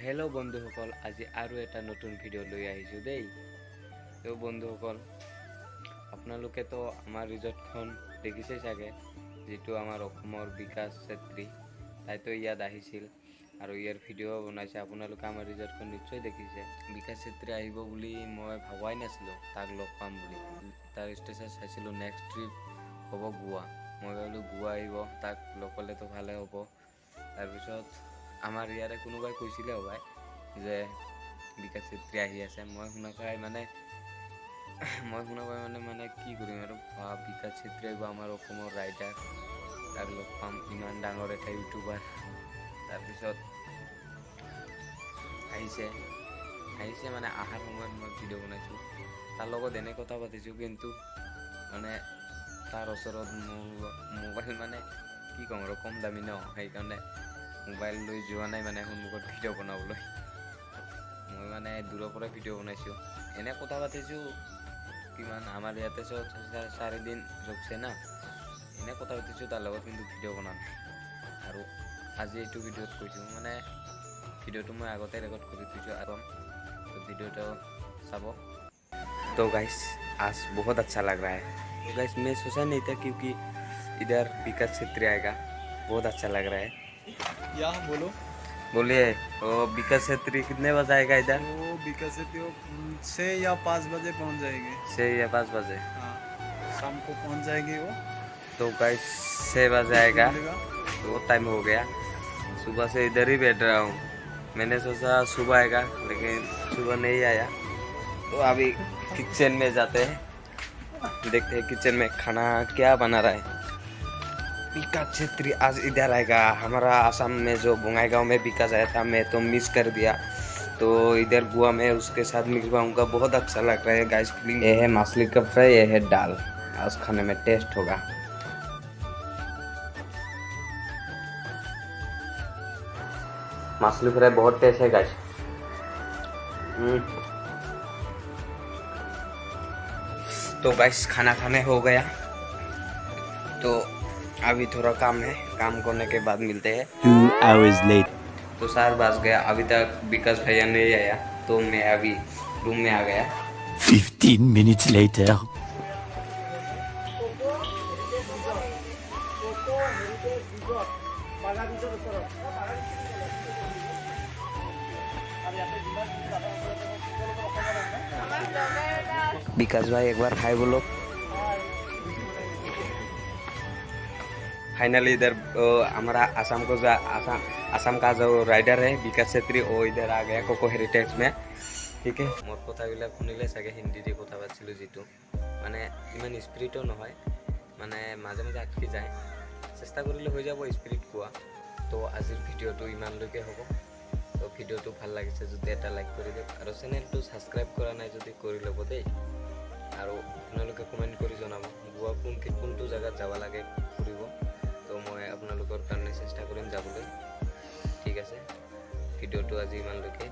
Hello बंधुসকল আজি আৰু এটা নতুন ভিডিঅ' লৈ আহিছোঁ দেই। তো বন্ধুসকল আপোনালোকেতো আমাৰ ৰিজৰ্টখন দেখিছে চাগে, যিটো আমাৰ অসমৰ বিকাশ চেত্ৰী তাইতো ইয়াত আহিছিল আৰু ইয়াৰ ভিডিঅ' বনাইছে। আপোনালোকে আমাৰ ৰিজৰ্টখন নিশ্চয় দেখিছে। বিকাশ চেত্ৰী আহিব বুলি মই ভাবাই নাছিলোঁ, তাক লগ পাম বুলি। তাৰ ষ্টেটাছ চাইছিলোঁ নেক্সট ট্ৰিপ হ'ব গোৱা। মই ভাবিলোঁ গোৱা আহিব, তাক লগ পালেতো ভালে হ'ব। তাৰপিছত আমাৰ ইয়াৰে কোনোবাই কৈছিলে হবাই যে বিকাশ চেত্ৰী আহি আছে। মই শুনা পাই মানে কি কৰিম আৰু, বিকাশ চেত্ৰী আহিব, আমাৰ অসমৰ ৰাইটাৰ, তাক লগ পাম, ইমান ডাঙৰ এটা ইউটিউবাৰ। তাৰপিছত আহিছে মানে অহাৰ সময়ত মই ভিডিঅ' বনাইছোঁ, তাৰ লগত এনে কথা পাতিছোঁ, কিন্তু মানে তাৰ ওচৰত মোৰ মোবাইল মানে কি ক'ম আৰু, কম দামী ন, সেইকাৰণে মোবাইল লৈ যোৱা নাই মানে সন্মুখত ভিডিঅ' বনাবলৈ। মই মানে দূৰৰ পৰা ভিডিঅ' বনাইছোঁ, এনে কথা পাতিছোঁ। কিমান আমাৰ ইয়াতে 4 দিন ৰখছে না, এনে কথা পাতিছোঁ তাৰ লগত, কিন্তু ভিডিঅ' বনা নাই। আৰু আজি এইটো ভিডিঅ'ত কৈছোঁ মানে ভিডিঅ'টো मैं আগতে ৰেকৰ্ড কৰি থৈছোঁ আৰু तो वीडियो तो सब। तो गाइस आज बहुत अच्छा लग रहा है। तो गाइस मैं सोचा नहीं था क्योंकि इधर विकास क्षेत्र आएगा, बहुत अच्छा लग रहा है। या बोलिए। वो विकास क्षेत्री कितने बजे आएगा इधर? वो विकास से 6 या 5 बजे पहुंच जाएगी। 6 या 5 बजे? हाँ, शाम को पहुंच जाएगी वो। तो गाइस 6 बजे आएगा, मिलेगा। तो टाइम हो गया। सुबह से इधर ही बैठ रहा हूँ। मैंने सोचा सुबह आएगा, लेकिन सुबह नहीं आया। तो अभी किचन में जाते हैं, देखते हैं किचन में खाना क्या बना रहा है। विकास क्षेत्री आज इधर आएगा। हमारा आसाम में जो बोंगाईगांव में विकास आया था, मैं तो मिस कर दिया। तो इधर गोवा में उसके साथ मिल पाऊंगा, बहुत अच्छा लग रहा है गाइस फीलिंग। ये है मछली का फ्राई, ये है दाल, आज खाने में टेस्ट होगा। मछली फ्राई बहुत टेस्ट है गाइस। तो गाइस खाना खाने हो गया, तो अभी थोड़ा काम है, काम करने के बाद मिलते हैं। 2 hours later. तो 4 बज गया, अभी तक विकास भैया नहीं आया, तो मैं अभी रूम में आ गया। 15 minutes later. विकास भाई एक बार हाय बोलो। फाइनली इधर हमारा आसाम को आसाम का जो राइडर है विकास क्षेत्री, वो इधर आ गया कोको हेरिटेज में। ठीक है, मोर कथाबिलाक शुनिले चागे हिंदी कथा पातिছিলোঁ, जितु माने इमान स्पीडो নহয়, माने माजे माजे आटकी যায়। চেষ্টা কৰিলে হৈ যাব স্পিড কোৱা। তো আজিৰ ভিডিঅ'টো ইমানলৈকে হ'ব। তো ভিডিঅ'টো ভাল লাগিছে যদি এটা লাইক কৰি দিয়ক, আৰু চেনেলটো ছাবস্ক্ৰাইব কৰা নাই যদি কৰি ল'ব দেই। আৰু আপোনালোকে কমেণ্ট কৰি জনাব গোৱা কোনটো জেগাত যাব লাগে ফুৰিব। তো মই আপোনালোকৰ কাৰণে চেষ্টা কৰিম যাবলৈ। ঠিক আছে, ভিডিঅ'টো আজি ইমানলৈকে।